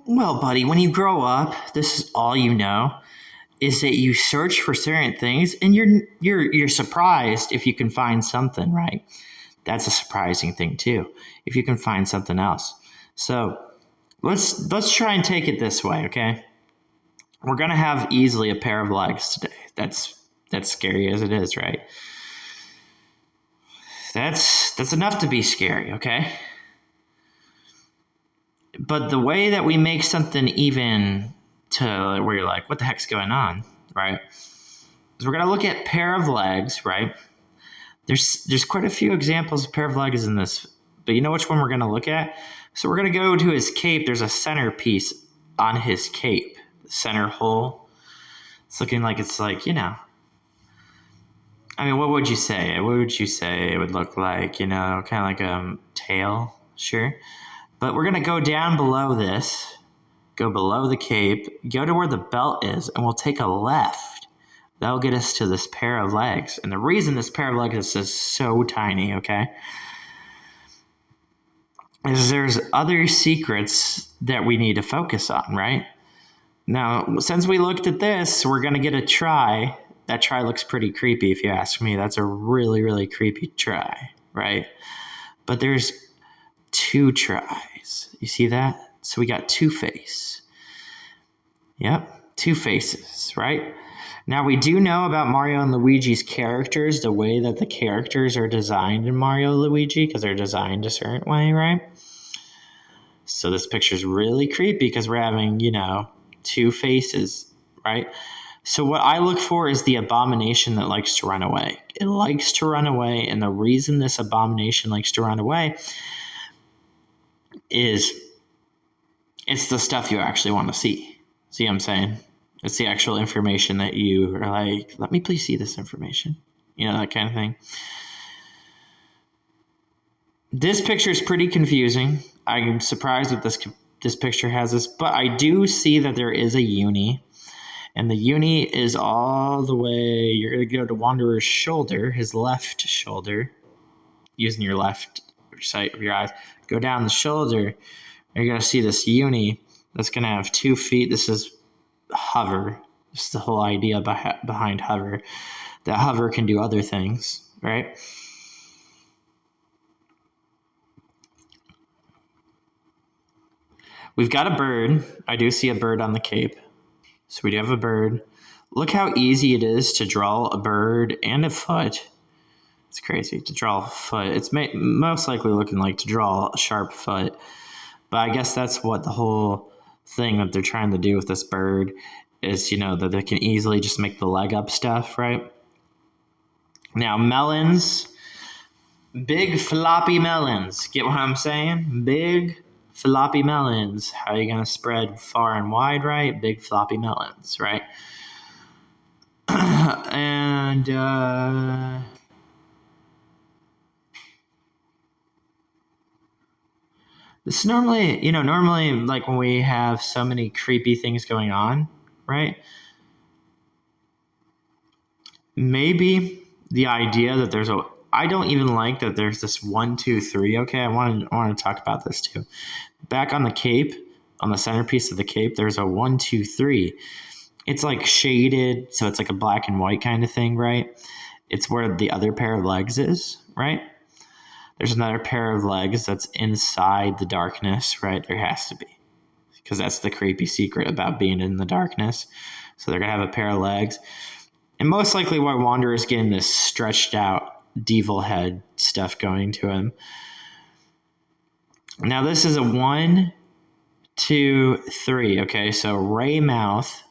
Well, buddy, when you grow up, this is all you know is that you search for certain things and you're surprised if you can find something, right? That's a surprising thing too. If you can find something else. So, let's try and take it this way, okay? We're going to have easily a pair of legs today. That's scary as it is, right? That's enough to be scary, okay? But the way that we make something even to where you're like, what the heck's going on, right? Is we're going to look at pair of legs, right? There's quite a few examples of pair of legs in this, but you know which one we're going to look at? So we're going to go to his cape. There's a centerpiece on his cape, the center hole. It's looking like it's like, I mean, what would you say? What would you say it would look like? Kind of like a tail, sure. But we're going to go down below this, go below the cape, go to where the belt is, and we'll take a left. That'll get us to this pair of legs. And the reason this pair of legs is so tiny, okay, is there's other secrets that we need to focus on, right? Now, since we looked at this, we're going to get a try. That try looks pretty creepy if you ask me. That's a really, really creepy try, right? But there's two tries. You see that? So we got Two-Face. Yep, two faces, right? Now, we do know about Mario and Luigi's characters, the way that the characters are designed in Mario and Luigi, because they're designed a certain way, right? So this picture's really creepy because we're having, two faces, right? So what I look for is the abomination that likes to run away. It likes to run away, and the reason this abomination likes to run away is it's the stuff you actually want to see. See what I'm saying? It's the actual information that you are like, let me please see this information. That kind of thing. This picture is pretty confusing. I'm surprised that this picture has this, but I do see that there is a uni. And the uni is all the way, you're going to go to Wanderer's shoulder, his left shoulder, using your left sight of your eyes. Go down the shoulder, and you're going to see this uni that's going to have 2 feet. This is hover. This is the whole idea behind hover. That hover can do other things, right? We've got a bird. I do see a bird on the cape. So we do have a bird. Look how easy it is to draw a bird and a foot. It's crazy to draw a foot. It's most likely looking like to draw a sharp foot. But I guess that's what the whole thing that they're trying to do with this bird is, that they can easily just make the leg up stuff, right? Now, melons, big floppy melons. Get what I'm saying? Big floppy melons. How are you going to spread far and wide, right? Big floppy melons, right? And this is normally like when we have so many creepy things going on, right? Maybe the idea that I don't even like that there's this 1, 2, 3. Okay, I want to talk about this too. Back on the cape, on the centerpiece of the cape, there's a 1, 2, 3. It's like shaded, so it's like a black and white kind of thing, right? It's where the other pair of legs is, right? There's another pair of legs that's inside the darkness, right? There has to be, because that's the creepy secret about being in the darkness. So they're going to have a pair of legs. And most likely why Wanderer is getting this stretched out devil head stuff going to him. Now this is a 1, 2, 3. Okay, so ray mouth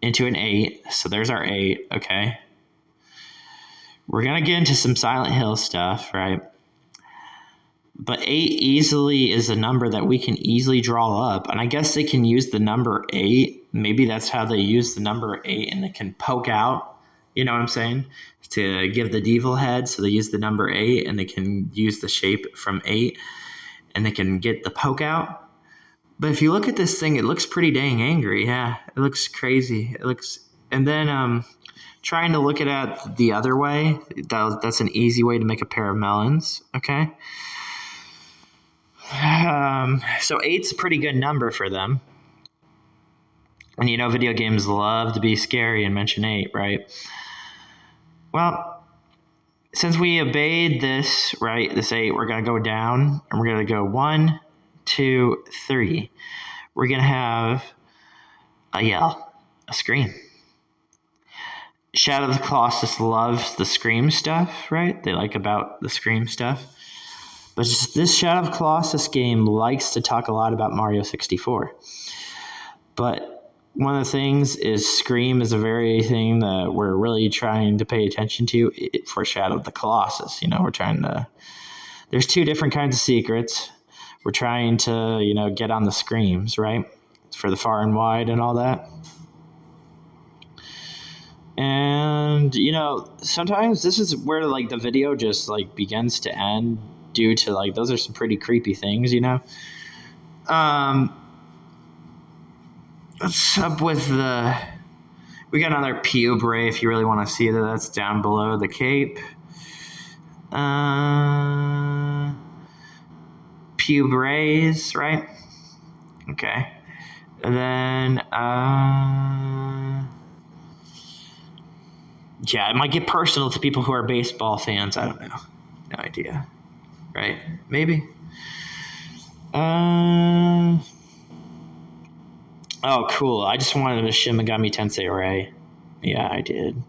into an 8. So there's our 8. Okay. We're going to get into some Silent Hill stuff, right? But 8 easily is a number that we can easily draw up. And I guess they can use the number 8. Maybe that's how they use the number 8, and they can poke out, you know what I'm saying, to give the devil head. So they use the number 8, and they can use the shape from 8, and they can get the poke out. But if you look at this thing, it looks pretty dang angry. Yeah, it looks crazy. And then trying to look at it the other way, that's an easy way to make a pair of melons, okay? So 8's a pretty good number for them. And video games love to be scary and mention 8, right? Well, since we obeyed this, right, this 8, we're going to go down and we're going to go 1, 2, 3. We're going to have a yell, a scream. Shadow of the Colossus loves the scream stuff, right? They like about the scream stuff. But this Shadow of the Colossus game likes to talk a lot about Mario 64. But one of the things is Scream is a very thing that we're really trying to pay attention to for Shadow of the Colossus. We're trying to... There's 2 different kinds of secrets. We're trying to, get on the screams, right? For the far and wide and all that. And, sometimes this is where, the video just, begins to end due to, those are some pretty creepy things, What's up with we got another pube ray if you really want to see that. That's down below the cape. Pube rays, right? Okay. And then, yeah, it might get personal to people who are baseball fans. I don't know. No idea. Right? Maybe. Oh, cool. I just wanted a Shin Megami Tensei Ray. Yeah, I did.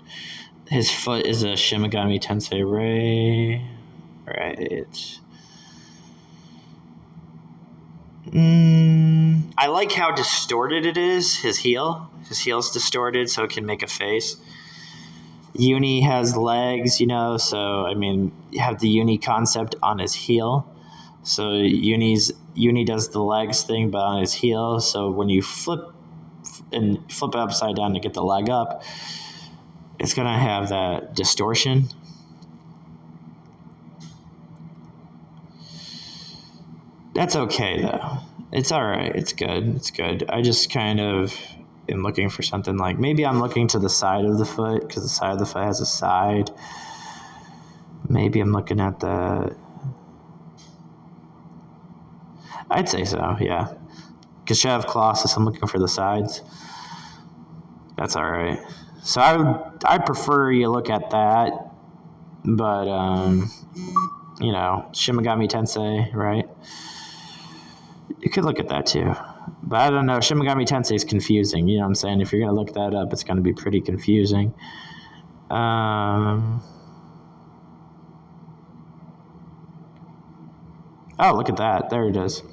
His foot is a Shin Megami Tensei Ray. Right. I like how distorted it is, his heel. His heel's distorted so it can make a face. Uni has legs, so, you have the Uni concept on his heel. So Uni does the legs thing, but on his heel. So when you flip it upside down to get the leg up, it's going to have that distortion. That's okay, though. It's all right. It's good. It's good. I just kind of am looking for something maybe I'm looking to the side of the foot because the side of the foot has a side. Maybe I'm looking at I'd say so, yeah. Because Shadow of Colossus, I'm looking for the sides. That's all right. So I'd prefer you look at that, but Shin Megami Tensei, right? You could look at that too, but I don't know. Shin Megami Tensei is confusing. You know what I'm saying? If you're gonna look that up, it's gonna be pretty confusing. Oh, look at that. There it is.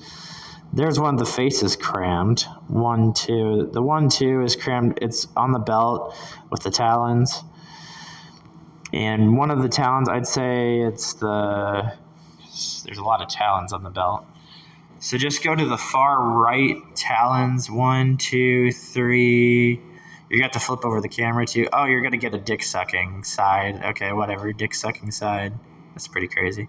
There's one of the faces crammed. 1, 2. The 1, 2 is crammed. It's on the belt with the talons. And one of the talons, I'd say there's a lot of talons on the belt. So just go to the far right talons. 1, 2, 3. You got to flip over the camera too. Oh, you're going to get a dick sucking side. Okay, whatever. Dick sucking side. That's pretty crazy.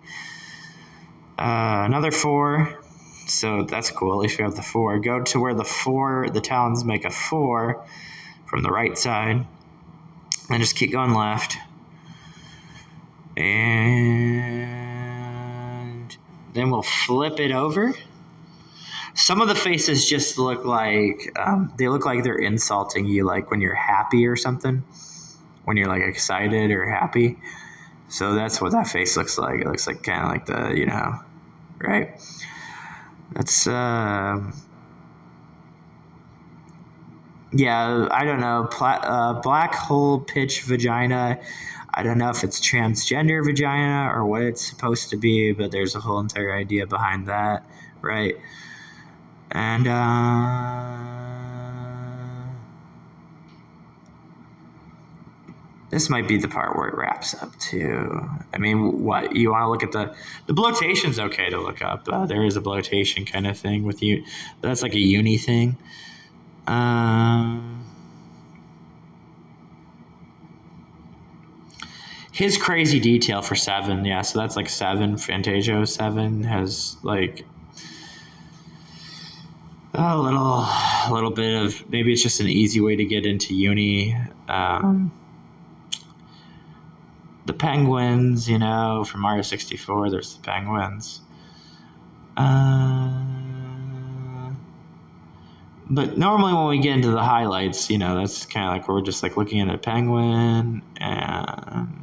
Another 4. So that's cool. At least we have the 4. Go to where the talons make a 4 from the right side. And just keep going left. And then we'll flip it over. Some of the faces just look like they're insulting you, like when you're happy or something, when you're excited or happy. So that's what that face looks like. It looks like kind of like the, right? That's, yeah, I don't know. Black hole pitch vagina. I don't know if it's transgender vagina or what it's supposed to be, but there's a whole entire idea behind that, right? And this might be the part where it wraps up too. What you want to look at the bloatation's okay to look up. There is a bloatation kind of thing with you, but that's like a uni thing. His crazy detail for 7, yeah. So that's 7. Fantasio 7 has a little bit of, maybe it's just an easy way to get into uni. The penguins, from Mario 64, there's the penguins. But normally when we get into the highlights, that's kind of like we're just like looking at a penguin and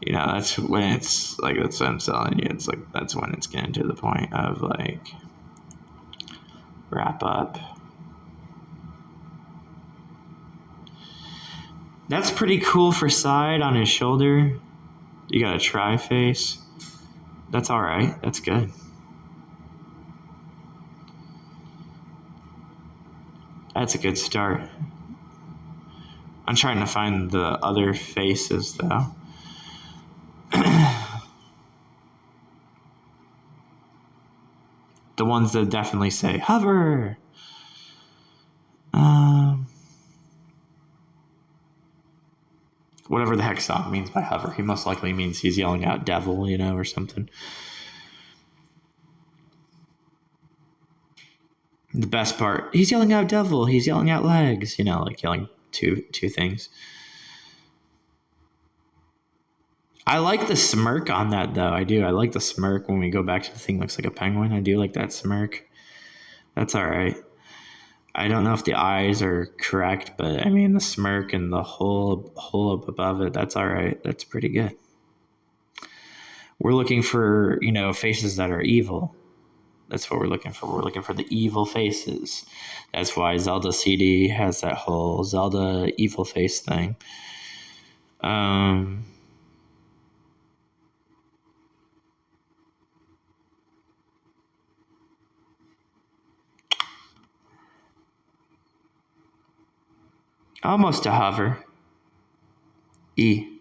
that's when it's like, that's what I'm telling you. It's like, that's when it's getting to the point of like wrap up. That's pretty cool for side on his shoulder. You got a tri-face. That's all right. That's good. That's a good start. I'm trying to find the other faces, though. The ones that definitely say, hover. Whatever the heck Song means by hover. He most likely means he's yelling out devil, or something. The best part, he's yelling out devil, he's yelling out legs, like yelling two things. I like the smirk on that, though. I do. I like the smirk when we go back to the thing looks like a penguin. I do like that smirk. That's all right. I don't know if the eyes are correct, but I mean the smirk and the hole up above it, that's all right. That's pretty good. We're looking for, faces that are evil. That's what we're looking for. We're looking for the evil faces. That's why Zelda CD has that whole Zelda evil face thing. Almost a hover. E.